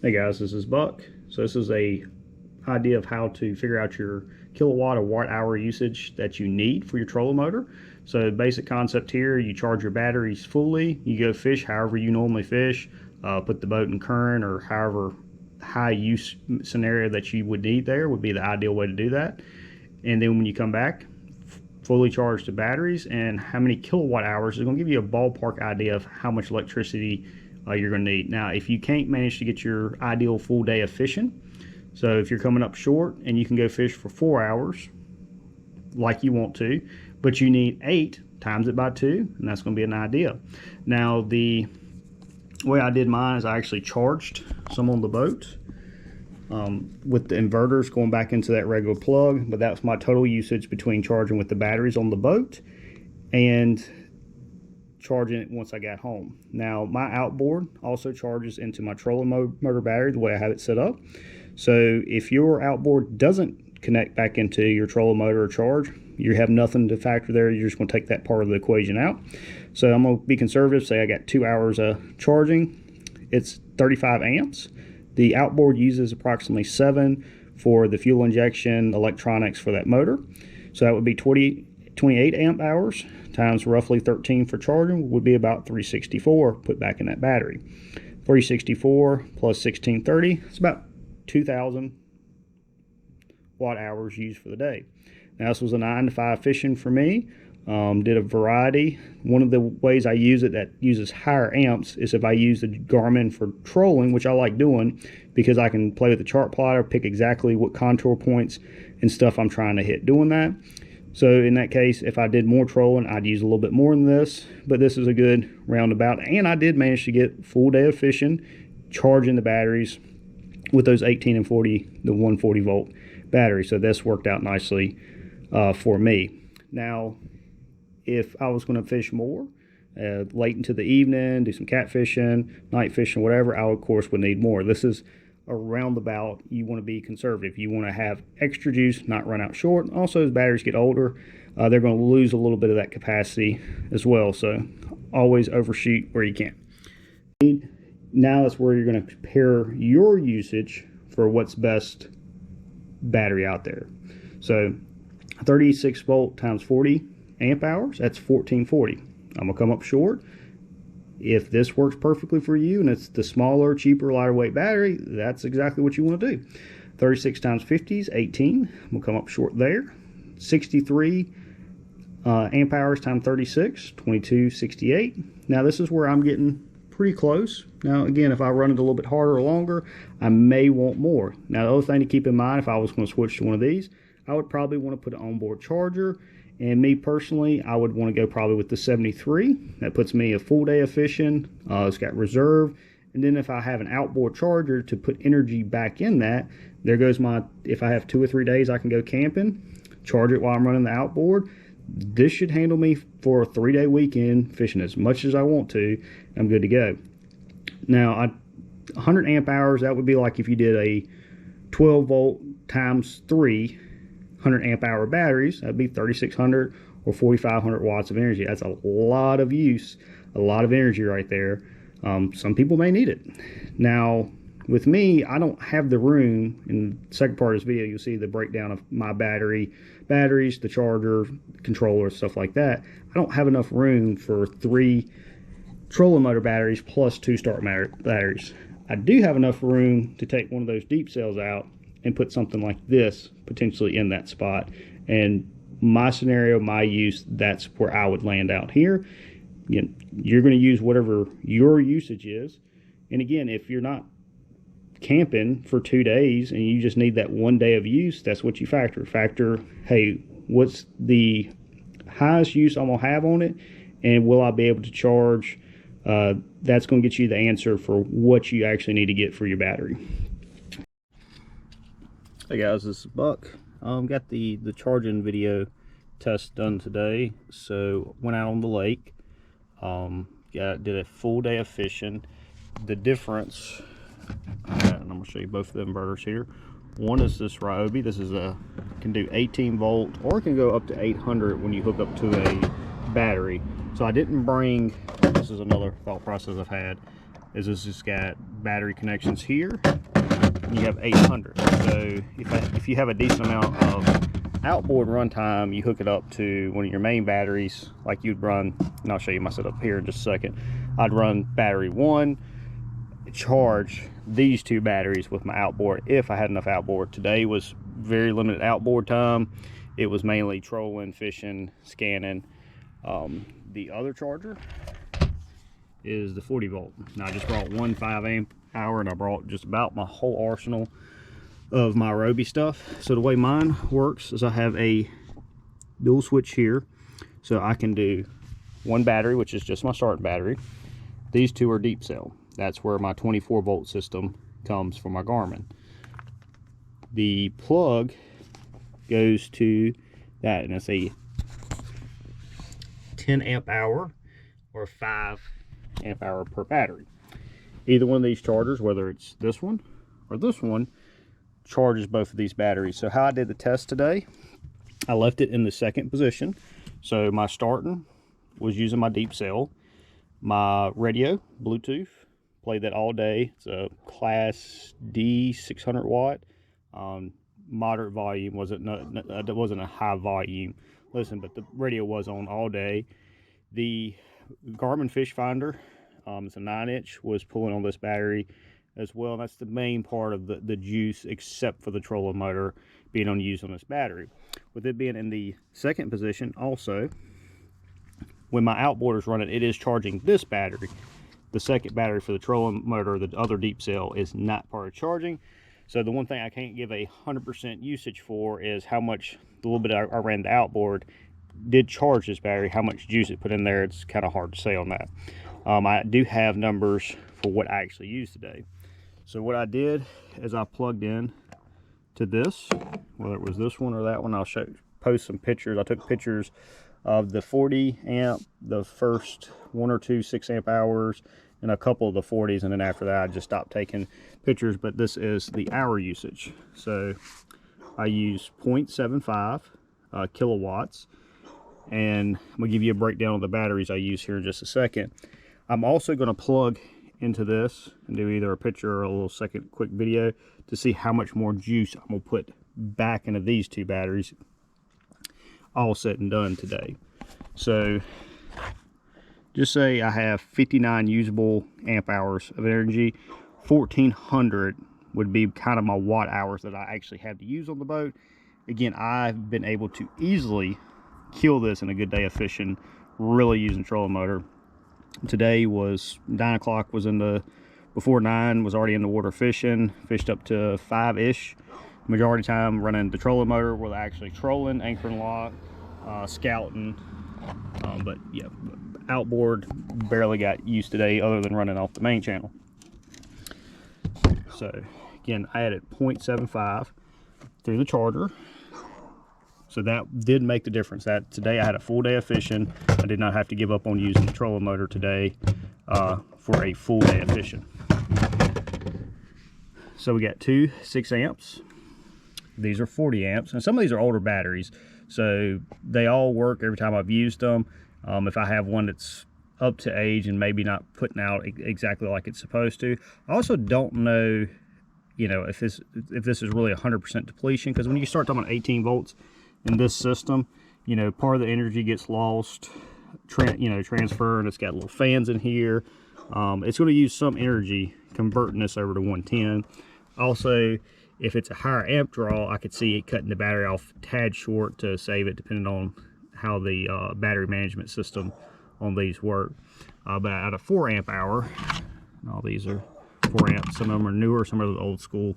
Hey guys, this is Buck. So this is a idea of how to figure out your kilowatt or watt hour usage that you need for your trolling motor. So basic concept here, you charge your batteries fully, you go fish however you normally fish, put the boat in current or however high use scenario that you would need there would be the ideal way to do that. And then when you come back, fully charge the batteries and how many kilowatt hours is going to give you a ballpark idea of how much electricity you're going to need. Now, if you can't manage to get your ideal full day of fishing, so if you're coming up short and you can go fish for 4 hours like you want to, but you need 8, times it by 2, and that's going to be an idea. Now, the way I did mine is I actually charged some on the boat with the inverters going back into that regular plug, but that's my total usage between charging with the batteries on the boat and charging it once I got home. Now, my outboard also charges into my trolling motor battery the way I have it set up. So if your outboard doesn't connect back into your trolling motor or charge, you have nothing to factor there. You're just going to take that part of the equation out. So I'm going to be conservative, say I got 2 hours of charging. It's 35 amps. The outboard uses approximately 7 for the fuel injection, electronics for that motor. So that would be 28 amp hours times roughly 13 for charging would be about 364 put back in that battery. 364 plus 1630, it's about 2,000 watt hours used for the day. Now, this was a 9 to 5 fishing for me. Did a variety. One of the ways I use it that uses higher amps is if I use the Garmin for trolling, which I like doing because I can play with the chart plotter, pick exactly what contour points and stuff I'm trying to hit doing that. So in that case, if I did more trolling, I'd use a little bit more than this, but this is a good roundabout. And I did manage to get full day of fishing, charging the batteries with those 18 and 40, the 140 volt battery. So this worked out nicely for me. Now, if I was going to fish more late into the evening, do some catfishing, night fishing, whatever, I of course would need more. This is a roundabout. You want to be conservative. You want to have extra juice, not run out short. Also, as batteries get older, they're going to lose a little bit of that capacity as well. So always overshoot where you can. Now that's where you're going to compare your usage for what's best battery out there. So 36 volt times 40 amp hours, that's 1440. I'm going to come up short. If this works perfectly for you and it's the smaller, cheaper, lighter weight battery, that's exactly what you want to do. 36 times 50 is 18. We'll come up short there. 63 amp hours times 36, 2268. Now this is where I'm getting pretty close. Now again, if I run it a little bit harder or longer, I may want more. Now the other thing to keep in mind, if I was going to switch to one of these, I would probably want to put an onboard charger. And me personally, I would want to go probably with the 73. That puts me a full day of fishing. It's got reserve. And then if I have an outboard charger to put energy back in that, there goes my, if I have 2 or 3 days I can go camping, charge it while I'm running the outboard. This should handle me for a 3-day weekend fishing as much as I want to. I'm good to go. Now, 100 amp hours, that would be like if you did a 12 volt times 3 100 amp hour batteries. That'd be 3,600 or 4,500 watts of energy. That's a lot of use, a lot of energy right there. Some people may need it. Now, with me, I don't have the room. In the second part of this video, you'll see the breakdown of my batteries, the charger, controller, stuff like that. I don't have enough room for 3 trolling motor batteries plus 2 start batteries. I do have enough room to take one of those deep cells out and put something like this potentially in that spot. And my scenario, my use, that's where I would land out here. Again, you're going to use whatever your usage is. And again, if you're not camping for 2 days and you just need that 1 day of use, that's what you factor. Hey, what's the highest use I'm going to have on it? And will I be able to charge? That's going to get you the answer for what you actually need to get for your battery. Hey guys, this is Buck. Got the charging video test done today. So went out on the lake, did a full day of fishing. The difference, and I'm gonna show you both of the inverters here. One is this Ryobi. This is can do 18 volt or it can go up to 800 when you hook up to a battery. So I didn't bring, this is another thought process I've had. is this has got battery connections here, and you have 800. So if you have a decent amount of outboard runtime, you hook it up to one of your main batteries, like you'd run, and I'll show you my setup here in just a second. I'd run battery 1, charge these 2 batteries with my outboard if I had enough outboard. Today was very limited outboard time. It was mainly trolling, fishing, scanning. The other charger is the 40 volt. Now I just brought one 5 amp hour, and I brought just about my whole arsenal of my Roby stuff. So the way mine works is I have a dual switch here, so I can do one battery, which is just my starting battery. These 2 are deep cell. That's where my 24 volt system comes from my Garmin. The plug goes to that, and it's a 10 amp hour or 5 amp hour per battery. Either one of these chargers, whether it's this one or this one, charges both of these batteries. So how I did the test today, I left it in the second position. So my starting was using my deep cell. My radio, Bluetooth, played that all day. It's a Class D 600 watt, moderate volume. It wasn't a high volume listen, but the radio was on all day. The Garmin Fish Finder, it's a 9-inch, was pulling on this battery as well. That's the main part of the juice, except for the trolling motor being used on this battery. With it being in the second position also, when my outboard is running, it is charging this battery. The second battery for the trolling motor, the other deep cell, is not part of charging. So the one thing I can't give a 100% usage for is how much, the little bit I ran the outboard did charge this battery, how much juice it put in there. It's kind of hard to say on that. I do have numbers for what I actually used today. So what I did is I plugged in to this, whether it was this one or that one. I'll post some pictures. I took pictures of the 40 amp, the first 1 or 2 6 amp hours, and a couple of the 40s, and then after that I just stopped taking pictures. But this is the hour usage. So I use 0.75 kilowatts, and I'm gonna give you a breakdown of the batteries I use here in just a second. I'm also going to plug into this and do either a picture or a little second quick video to see how much more juice I'm going to put back into these 2 batteries, all said and done today. So just say I have 59 usable amp hours of energy. 1400 would be kind of my watt hours that I actually had to use on the boat. Again, I've been able to easily kill this in a good day of fishing, really using trolling motor. Today was 9 o'clock, was in the, before 9 was already in the water fishing, fished up to 5-ish. Majority of time running the trolling motor, we're actually trolling, anchoring lock, scouting, but yeah, outboard barely got used today other than running off the main channel. So again, I added 0.75 through the charger. So that did make the difference. That today I had a full day of fishing. I did not have to give up on using the trolling motor today for a full day of fishing. So we got 2 6 amps. These are 40 amps, and some of these are older batteries, so they all work every time I've used them. If I have one that's up to age and maybe not putting out exactly like it's supposed to. I also don't know, you know, if this is really 100% depletion, because when you start talking about 18 volts in this system, you know, part of the energy gets lost, transfer, and it's got little fans in here. It's going to use some energy converting this over to 110. Also, if it's a higher amp draw, I could see it cutting the battery off a tad short to save it, depending on how the battery management system on these work. But at a 4 amp hour, and all these are 4 amps, some of them are newer, some are the old school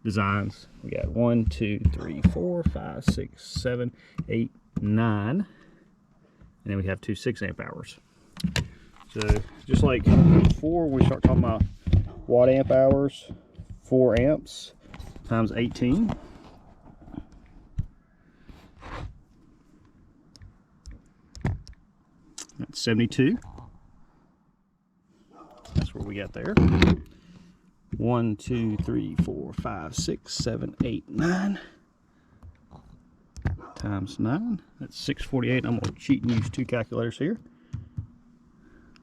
designs. We got 1 2 3 4 5 6 7 8 9, and then we have 2 6 amp hours. So just like before, when we start talking about watt amp hours, 4 amps times 18, that's 72. That's what we got there. 1 2 3 4 5 6 7 8 9 times 9, that's 648. I'm going to cheat and use 2 calculators here.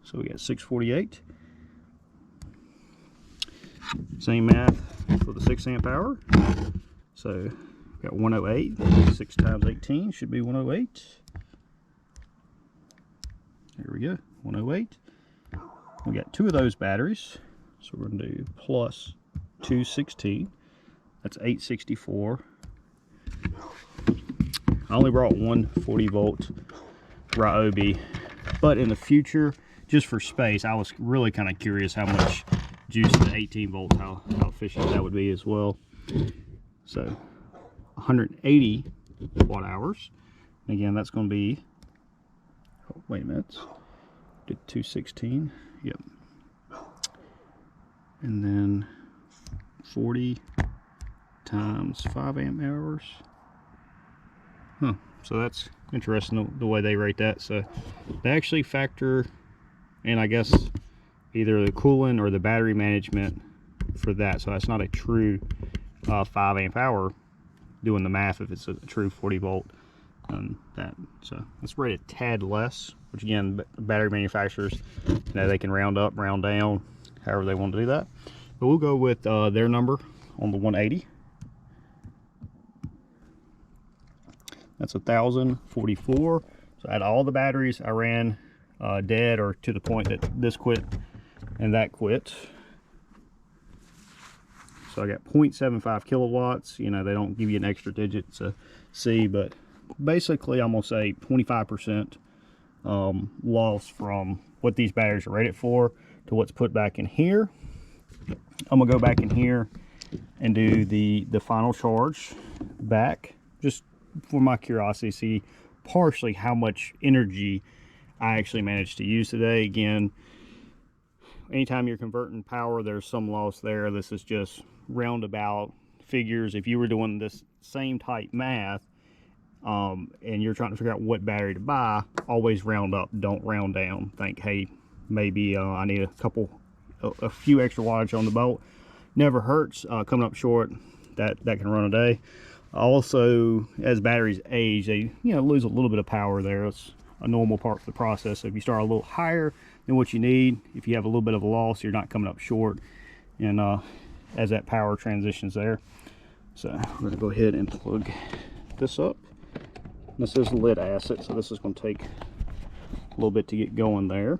So we got 648 Same math for the 6 amp hour. So got 108, 6 times 18 should be 108. There we go, 108. We got 2 of those batteries, so we're going to do plus 216. That's 864. I only brought one 40 volt Ryobi, but in the future, just for space, I was really kind of curious how much juice the 18 volts, how efficient that would be as well. So 180 watt hours. And again, that's going to be, oh, wait a minute, did 216, yep. And then 40 times 5 amp hours. Huh, so that's interesting the way they rate that. So they actually factor in, I guess, either the coolant or the battery management for that. So that's not a true 5 amp hour doing the math if it's a true 40 volt. So let's rate it tad less, which again, battery manufacturers, you know, they can round up, round down, however they want to do that. But we'll go with their number on the 180. That's 1,044. So out of all the batteries I ran dead, or to the point that this quit and that quit. So I got 0.75 kilowatts. You know, they don't give you an extra digit to see, but basically I'm gonna say 25% loss from what these batteries are rated for to what's put back in here. I'm gonna go back in here and do the final charge back, just for my curiosity, see partially how much energy I actually managed to use today. Again, anytime you're converting power, there's some loss there. This is just roundabout figures. If you were doing this same type math and you're trying to figure out what battery to buy, always round up, don't round down. Think, hey, maybe I need a few extra wattage on the bolt. Never hurts. Coming up short, that can run a day. Also, as batteries age, they lose a little bit of power there. It's a normal part of the process. So if you start a little higher than what you need, if you have a little bit of a loss, you're not coming up short, and as that power transitions there. So we're going to go ahead and plug this up. This is lead acid, so this is going to take a little bit to get going there.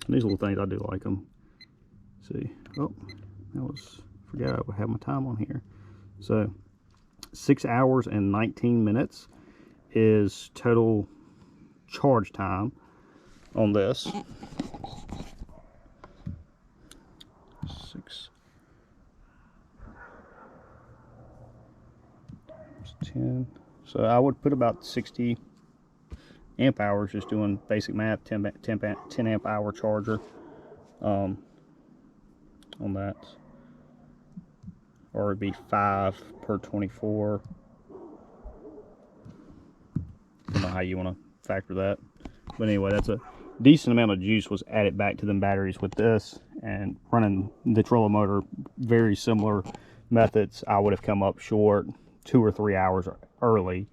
And these little things, I do like them. See, oh, forgot I would have my time on here. So 6 hours and 19 minutes is total charge time on this. 6 times 10. So I would put about 60 amp hours, just doing basic math, 10 amp hour charger on that. Or it'd be 5 per 24. I don't know how you want to factor that. But anyway, that's a decent amount of juice was added back to them batteries with this. And running the trolling motor, very similar methods, I would have come up short 2 or 3 hours early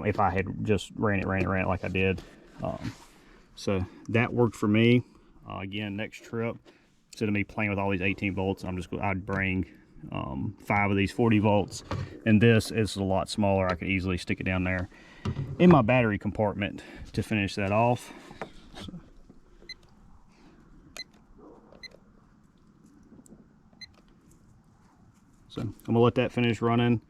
if I had just ran it like I did. So that worked for me. Again, next trip, instead of me playing with all these 18 volts, I'd bring 5 of these 40 volts, and this is a lot smaller. I could easily stick it down there in my battery compartment to finish that off. So I'm gonna let that finish running.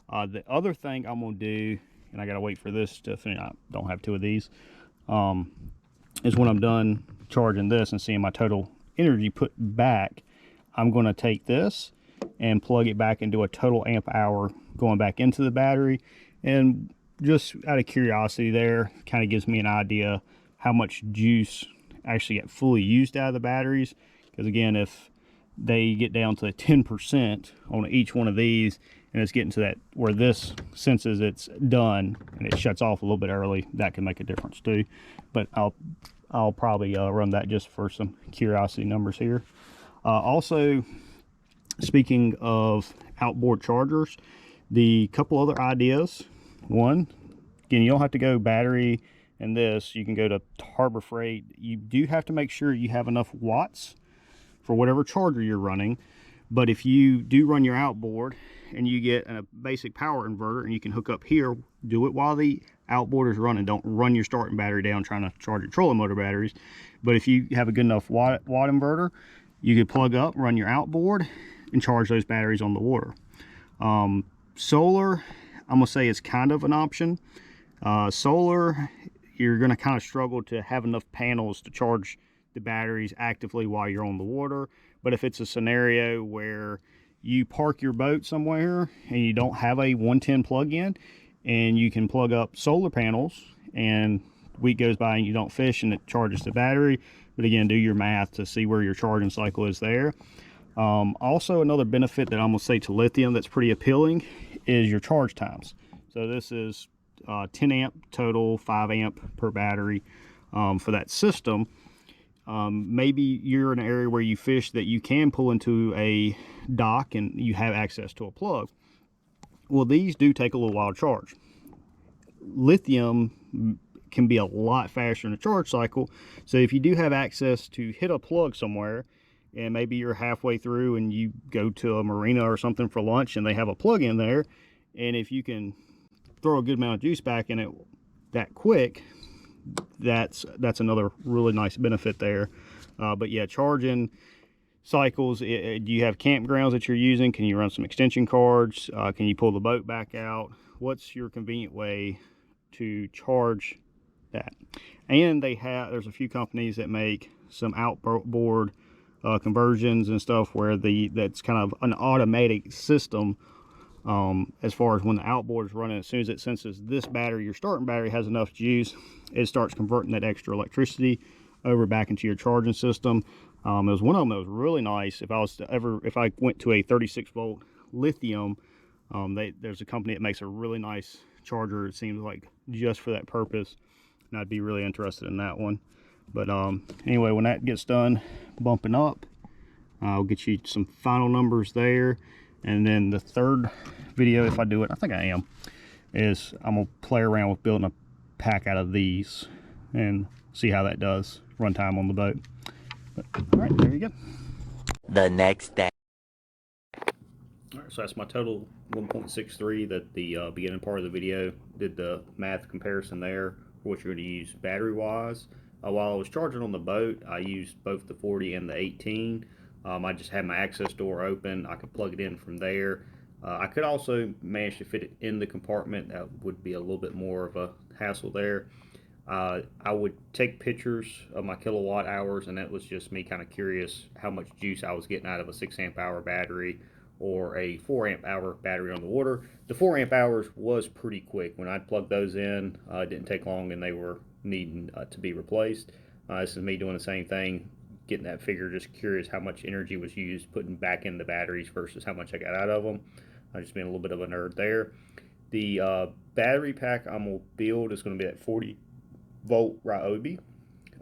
The other thing I'm gonna do, and I gotta wait for this to finish, I don't have 2 of these, is when I'm done charging this and seeing my total energy put back, I'm gonna take this and plug it back into a total amp hour going back into the battery. And just out of curiosity there, kind of gives me an idea how much juice actually get fully used out of the batteries. Because again, if they get down to 10% on each one of these, and it's getting to that where this senses it's done and it shuts off a little bit early, that can make a difference too. But I'll probably run that just for some curiosity numbers here. Also, speaking of outboard chargers, the couple other ideas. One, again, you don't have to go battery and this. You can go to Harbor Freight. You do have to make sure you have enough watts for whatever charger you're running. But if you do run your outboard and you get a basic power inverter and you can hook up here, do it while the outboard is running. Don't run your starting battery down trying to charge your trolling motor batteries. But if you have a good enough watt inverter, you could plug up, run your outboard, and charge those batteries on the water. Solar, I'm gonna say, is kind of an option. Solar, you're gonna kind of struggle to have enough panels to charge the batteries actively while you're on the water. But if it's a scenario where you park your boat somewhere and you don't have a 110 plug-in, and you can plug up solar panels, and week goes by and you don't fish and it charges the battery. But again, do your math to see where your charging cycle is there. Also, another benefit that I'm gonna say to lithium that's pretty appealing is your charge times. So this is 10 amp total, 5 amp per battery for that system. Maybe you're in an area where you fish that you can pull into a dock and you have access to a plug. Well, these do take a little while to charge. Lithium can be a lot faster in the charge cycle. So if you do have access to hit a plug somewhere, and maybe you're halfway through and you go to a marina or something for lunch and they have a plug in there, and if you can throw a good amount of juice back in it that quick, that's another really nice benefit there. But yeah, charging cycles, do you have campgrounds that you're using? Can you run some extension cords? Can you pull the boat back out? What's your convenient way to charge that? And there's a few companies that make some outboard conversions and stuff where that's kind of an automatic system. As far as when the outboard is running, as soon as it senses this battery, your starting battery, has enough juice, it starts converting that extra electricity over back into your charging system. It was one of them that was really nice. If I went to a 36 volt lithium, there's a company that makes a really nice charger, it seems like, just for that purpose, and I'd be really interested in that one. But anyway, when that gets done bumping up, I'll get you some final numbers there. And then the third video, if I do it, I think I am, is I'm gonna play around with building a pack out of these and see how that does runtime on the boat. But, all right, there you go. The next day. All right, so that's my total 1.63 that the beginning part of the video did the math comparison there for what you're going to use battery wise. While I was charging on the boat, I used both the 40 and the 18. I just had my access door open. I could plug it in from there. I could also manage to fit it in the compartment. That would be a little bit more of a hassle there. I would take pictures of my kilowatt hours, and that was just me kind of curious how much juice I was getting out of a 6 amp hour battery or a 4 amp hour battery on the water. The 4 amp hours was pretty quick. When I plugged those in, it didn't take long and they were needing to be replaced. This is me doing the same thing, getting that figure, just curious how much energy was used putting back in the batteries versus how much I got out of them. Just being a little bit of a nerd there. The battery pack I'm going to build is going to be at 40 volt Ryobi.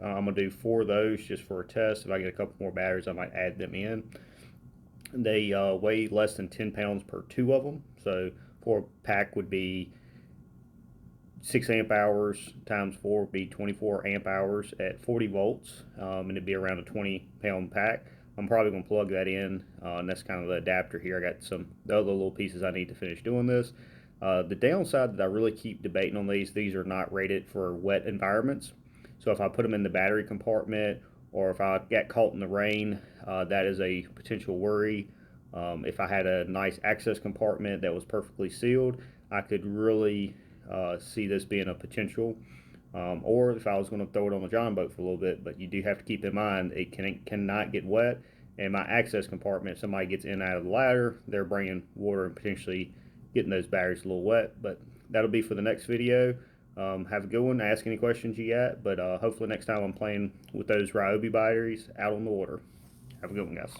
I'm going to do 4 of those just for a test. If I get a couple more batteries, I might add them in. They weigh less than 10 pounds per 2 of them. So 4 pack would be 6 amp hours times 4 would be 24 amp hours at 40 volts. And it'd be around a 20 pound pack. I'm probably going to plug that in, and that's kind of the adapter here. I got the other little pieces I need to finish doing this. The downside that I really keep debating on these are not rated for wet environments. So if I put them in the battery compartment, or if I got caught in the rain, that is a potential worry. If I had a nice access compartment that was perfectly sealed, I could really see this being a potential. Or if I was going to throw it on the John boat for a little bit, but you do have to keep in mind it cannot get wet. And my access compartment, if somebody gets in and out of the ladder, they're bringing water and potentially getting those batteries a little wet. But that'll be for the next video. Have a good one. Ask any questions you got, but hopefully next time I'm playing with those Ryobi batteries out on the water. Have a good one, guys.